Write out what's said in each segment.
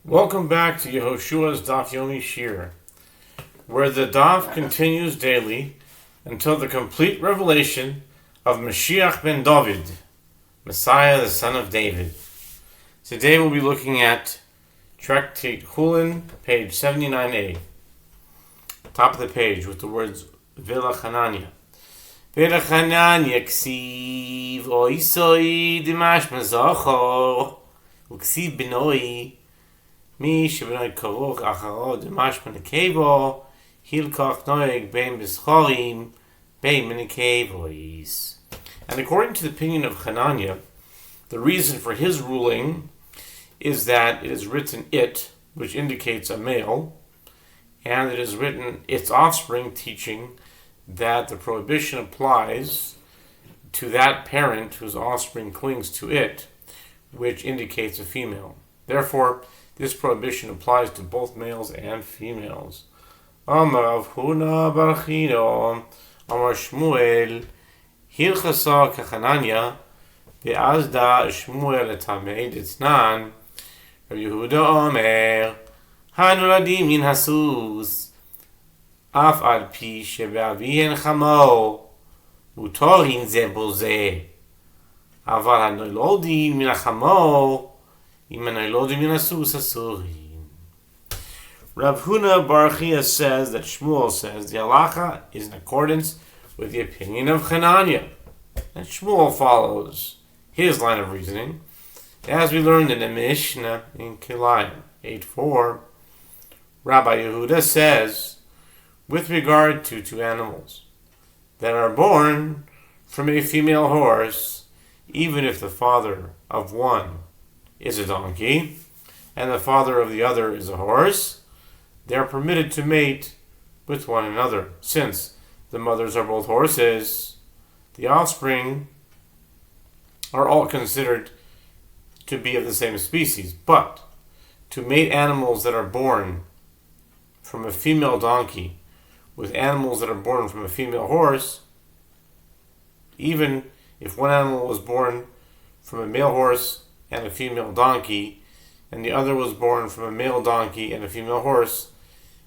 Welcome back to Yehoshua's Daf Yomi Shiur, where the Daf continues daily until the complete revelation of Mashiach ben David, Messiah the son of David. Today we'll be looking at Tractate Chullin, page 79a, top of the page with the words Vela Chananya. Vela Chananya ksiv oisoi dimash mazochor uksiv benoi Mi shebnoi karuch acharo dimash menekebo hilkach noeg bein bischorim bein menekebois. And according to the opinion of Hananya, the reason for his ruling is that it is written it, which indicates a male, and it is written its offspring, teaching that the prohibition applies to that parent whose offspring clings to it, which indicates a female. Therefore, this prohibition applies to both males and females. Amar Rav Huna bar Chino, Amar Shmuel, Hilchasa kachananya, ve'azda Shmuel etamei d'tznan, Rav Yehuda Omer, Hanuladim min hasus, af al pi shebe'avihen chamo, mutorin ze bo ze, aval hanulodin min hachamo, Rav Huna bar Chia says that Shmuel says the halacha is in accordance with the opinion of Hananya, and Shmuel follows his line of reasoning, as we learned in the Mishnah in Kilayim 8:4. Rabbi Yehuda says, with regard to two animals that are born from a female horse, even if the father of one is a donkey, and the father of the other is a horse, they are permitted to mate with one another. Since the mothers are both horses, the offspring are all considered to be of the same species. But to mate animals that are born from a female donkey with animals that are born from a female horse, even if one animal was born from a male horse and a female donkey, and the other was born from a male donkey and a female horse,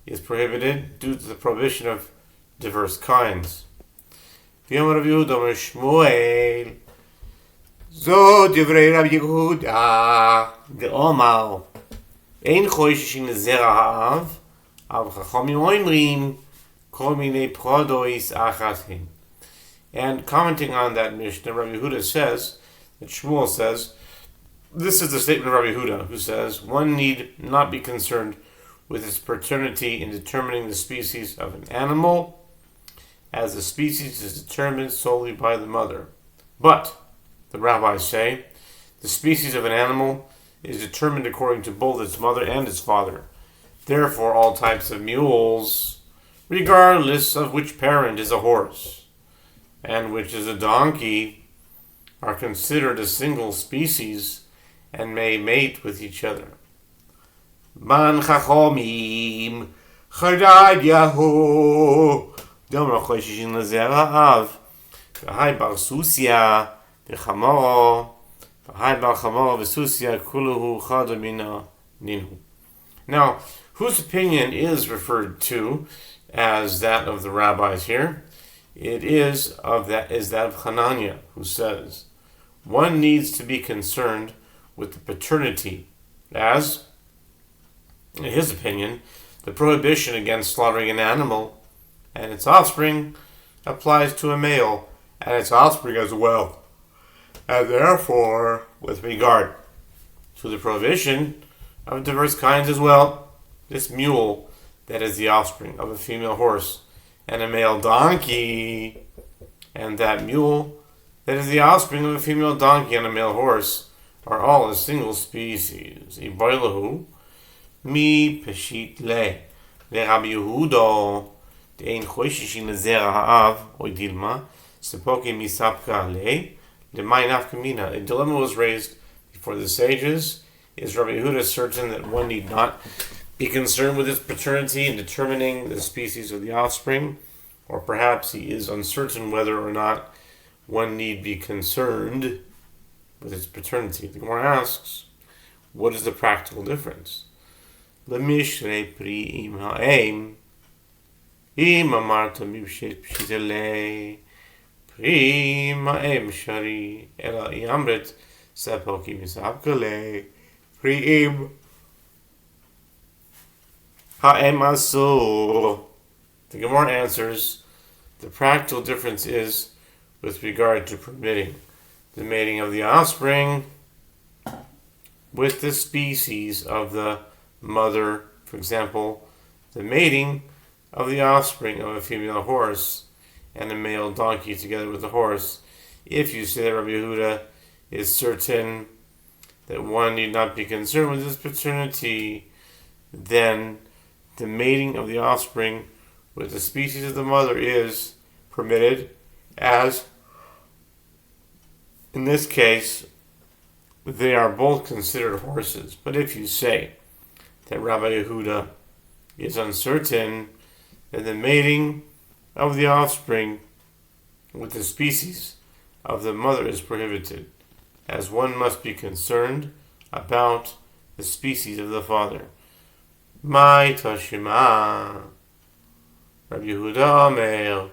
is prohibited due to the prohibition of diverse kinds. V'yomer Rav Yehuda Omer Shmuel, Zo divrei Rav Yehuda, de'omar, ein choishishin lezera ha'av, av chachamim oimrim, kol minei prodois achatim. And commenting on that Mishnah, Rav Yehuda says, that Shmuel says, this is the statement of Rabbi Yehuda, who says, one need not be concerned with its paternity in determining the species of an animal, as the species is determined solely by the mother. But, the rabbis say, the species of an animal is determined according to both its mother and its father. Therefore, all types of mules, regardless of which parent is a horse and which is a donkey, are considered a single species and may mate with each other. Man chachomim chadad yahu dom rachoshishin lezera av v'hai bar susia v'chamoro v'hai bar chamoro v'susia kuluhu chadamina ninhu. Now, whose opinion is referred to as that of the rabbis here? It is that of Hananya, who says one needs to be concerned with the paternity, as, in his opinion, the prohibition against slaughtering an animal and its offspring applies to a male and its offspring as well. And therefore, with regard to the prohibition of diverse kinds as well, this mule that is the offspring of a female horse and a male donkey, and that mule that is the offspring of a female donkey and a male horse, are all a single species. Iboilahu mi peshit le Rabbi Yehuda de'ein choishishin lezera ha'av oidilma sepoki misapka le lemay nafkamina. A dilemma was raised before the sages. Is Rabbi Yehuda certain that one need not be concerned with its paternity in determining the species of the offspring, or perhaps he is uncertain whether or not one need be concerned with its paternity? The Gemara asks, what is the practical difference? Lemishrei pri im ha'em. Im amarta mipshitele. Pri im ha'em shari. Ela iamret sepoki misapkale. Pri im ha'em asur. The Gemara answers, the practical difference is with regard to permitting the mating of the offspring with the species of the mother. For example, the mating of the offspring of a female horse and a male donkey together with the horse. If you say that Rabbi Yehuda is certain that one need not be concerned with his paternity, then the mating of the offspring with the species of the mother is permitted, as in this case they are both considered horses. But if you say that Rabbi Yehuda is uncertain, then the mating of the offspring with the species of the mother is prohibited, as one must be concerned about the species of the father. My Tashima, Rabbi Yehuda Omer,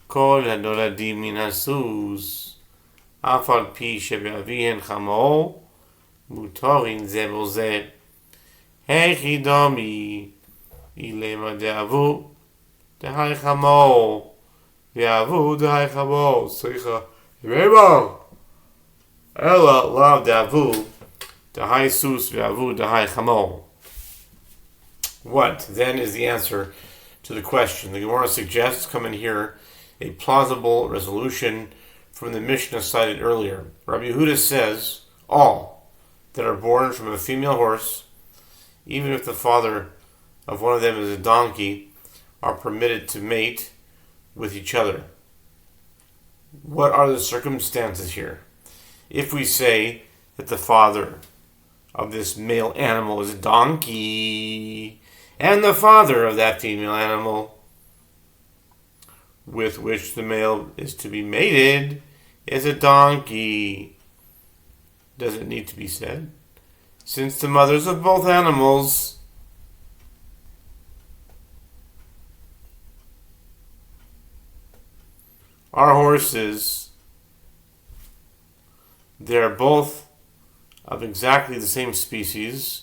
Kol Hanoladim Min Hasus, Af al pi shebe'avihen chamor, Mutorin ze bo ze, Hechi domi, Ilema de'avu, Dehai chamor, Ve'avu dehai chamor, Sricha, Remember, Ela lav de'avu, Dehai sus, Ve'avu dehai chamor. What, then, is the answer to the question? The Gemara suggests, come in here, a plausible resolution from the Mishnah cited earlier. Rabbi Yehuda says, all that are born from a female horse, even if the father of one of them is a donkey, are permitted to mate with each other. What are the circumstances here? If we say that the father of this male animal is a donkey, and the father of that female animal with which the male is to be mated is a donkey, does it need to be said? Since the mothers of both animals are horses, they are both of exactly the same species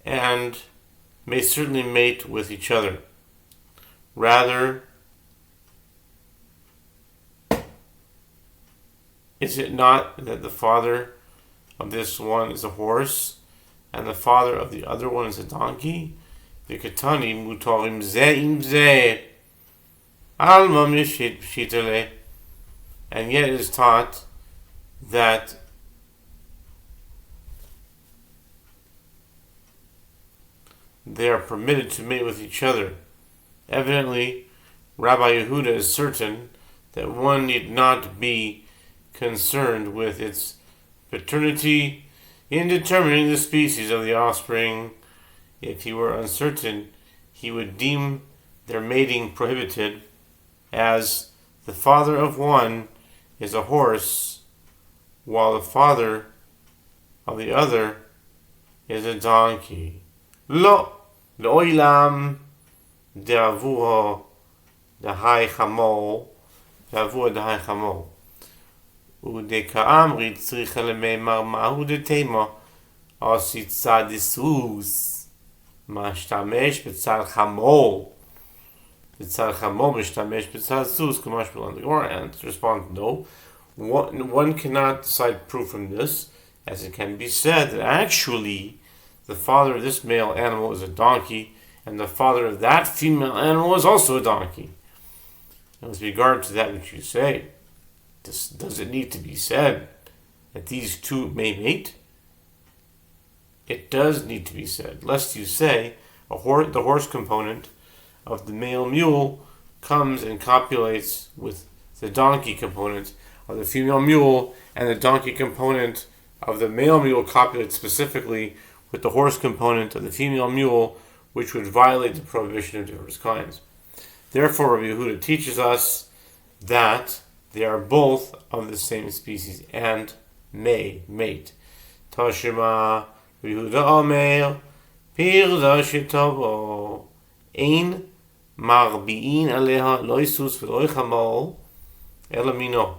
and may certainly mate with each other. Rather, is it not that the father of this one is a horse and the father of the other one is a donkey? V'katani mutorim ze im ze alma mishitele. And yet it is taught that they are permitted to mate with each other. Evidently, Rabbi Yehuda is certain that one need not be concerned with its paternity in determining the species of the offspring. If he were uncertain, he would deem their mating prohibited, as the father of one is a horse, while the father of the other is a donkey. Lo, לעולם דאבוהו דהי חמור, דאבוהו דהי חמור. ודכאמרי צריכה למימר מהו דתימה, עשי צד סוס, משתמש בצד חמור. בצד חמור משתמש בצד סוס, כמו שבלן. The Gemara responds, no. One cannot cite proof from this, as it can be said that actually the father of this male animal is a donkey, and the father of that female animal is also a donkey. And with regard to that which you say, does it need to be said that these two may mate? It does need to be said, lest you say the horse component of the male mule comes and copulates with the donkey component of the female mule, and the donkey component of the male mule copulates specifically with the horse component of the female mule, which would violate the prohibition of diverse kinds. Therefore, Rabbi Yehuda teaches us that they are both of the same species and may mate. Tashima, Yehuda Omer, Pirza Shetobo, Ein Marbi'in Aleha Loisus Veloy Chamol, Elamino.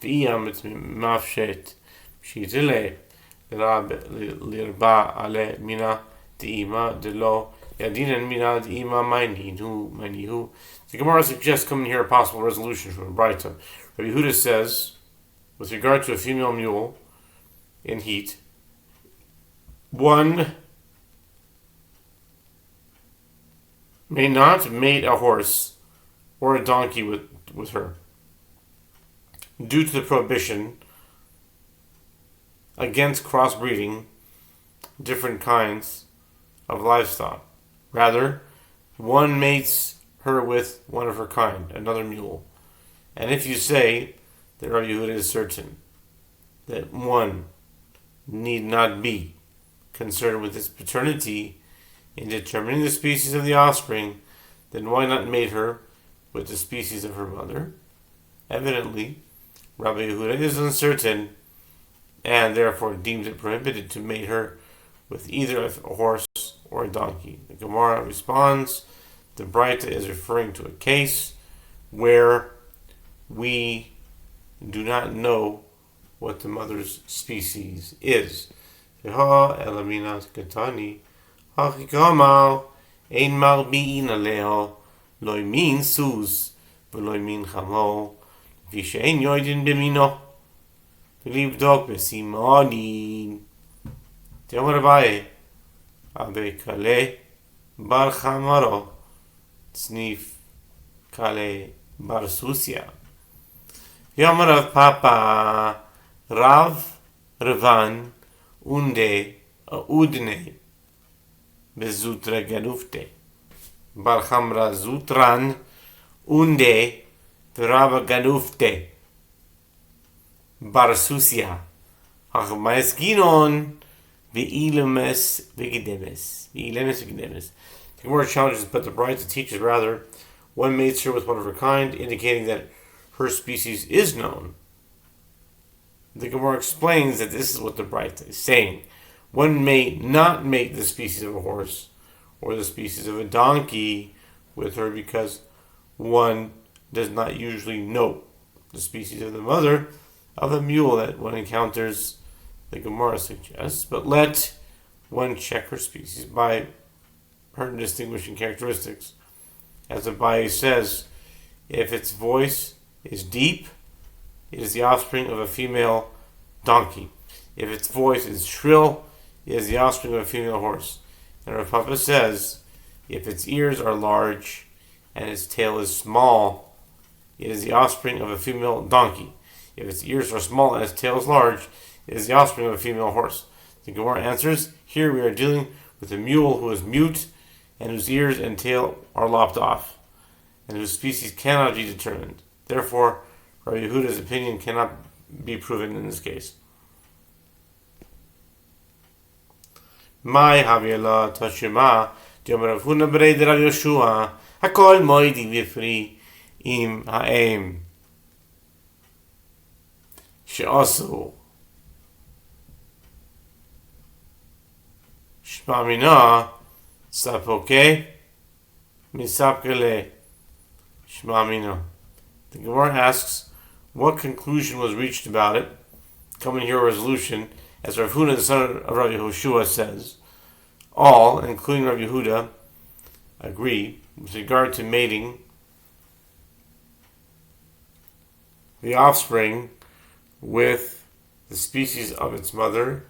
V'iyam et mafshet, Shitile, Lirba Ale Mina, De'ima, Delo, Yadinan Mina, De'ima, Mainihu. The Gemara suggests coming here a possible resolution from the Braita. Rabbi Yehuda says, with regard to a female mule in heat, one may not mate a horse or a donkey with her due to the prohibition against crossbreeding different kinds of livestock. Rather, one mates her with one of her kind, another mule. And if you say that Rabbi Yehuda is certain that one need not be concerned with its paternity in determining the species of the offspring, then why not mate her with the species of her mother? Evidently, Rabbi Yehuda is uncertain and therefore deems it prohibited to mate her with either a horse or a donkey. The Gemara responds, the Braita is referring to a case where we do not know what the mother's species is. Elaminas Katani, Hachikamal, Ein Marbi'in Aleho, Loimin Sus, Veloimin Chamo, Vishain Yoidin Bimino, Vilivdok Besimonin. Tiamarabaye, Abe Kale, Bar Chamaro, Snif Kale Bar Susia. Yamarav Papa, Rav Revan, Unde, Udne, Bezutra Ganufte, Bar Chamra Zutran, Unde, Verava Ganufte, Bar Susia, Achmais Ginon, Veilemes Vigidemes. The Gemara challenges, but the Braita teaches rather, one mates her with one of her kind, indicating that her species is known. The Gemara explains that this is what the Braita is saying. One may not mate the species of a horse or the species of a donkey with her because one does not usually know the species of the mother of a mule that one encounters, the Gemara suggests, but let one check her species by her distinguishing characteristics. As Abaye says, if its voice is deep, it is the offspring of a female donkey. If its voice is shrill, it is the offspring of a female horse. And Rav Papa says, if its ears are large and its tail is small, it is the offspring of a female donkey. If its ears are small and its tail is large, it is the offspring of a female horse. The Gemara answers, here we are dealing with a mule who is mute and whose ears and tail are lopped off, and whose species cannot be determined. Therefore, Rabbi Yehuda's opinion cannot be proven in this case. Mai Haviela Tashima, Rav Huna Berei de Rav Yehoshua, Hakol Moidi Vifri Im Haem. She'asu Shmamina Sapoke Misapkele Shmamina. The Gemara asks, what conclusion was reached about it? Coming here a resolution, as Rav Huna, the son of Rav Yehoshua, says, all, including Rav Yehuda, agree with regard to mating the offspring with the species of its mother,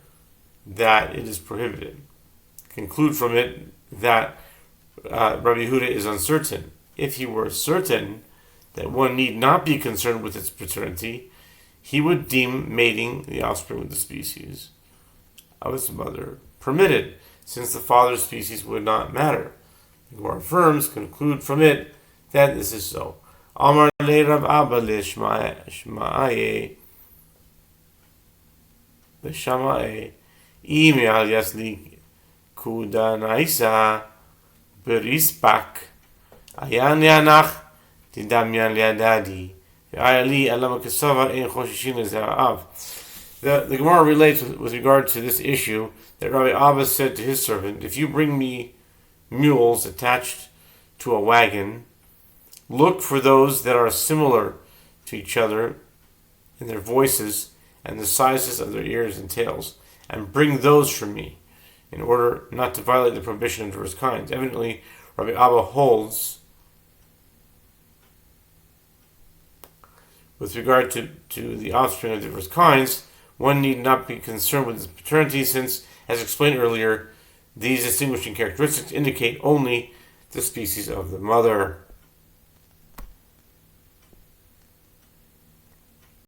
that it is prohibited. Conclude from it that Rabbi Yehuda is uncertain. If he were certain that one need not be concerned with its paternity, he would deem mating the offspring with the species of its mother permitted, since the father's species would not matter. The Gemara affirms, conclude from it, that this is so. Amar le Rav Abba le Shma'aye B'Shama'e Imi al Yasli Kudanaisa Berispak Ayan Yanach Tidamyan Liadadi The Gemara relates with regard to this issue that Rabbi Abba said to his servant, if you bring me mules attached to a wagon, look for those that are similar to each other in their voices and the sizes of their ears and tails, and bring those from me, in order not to violate the prohibition of diverse kinds. Evidently, Rabbi Abba holds, with regard to the offspring of diverse kinds, one need not be concerned with its paternity, since, as explained earlier, these distinguishing characteristics indicate only the species of the mother.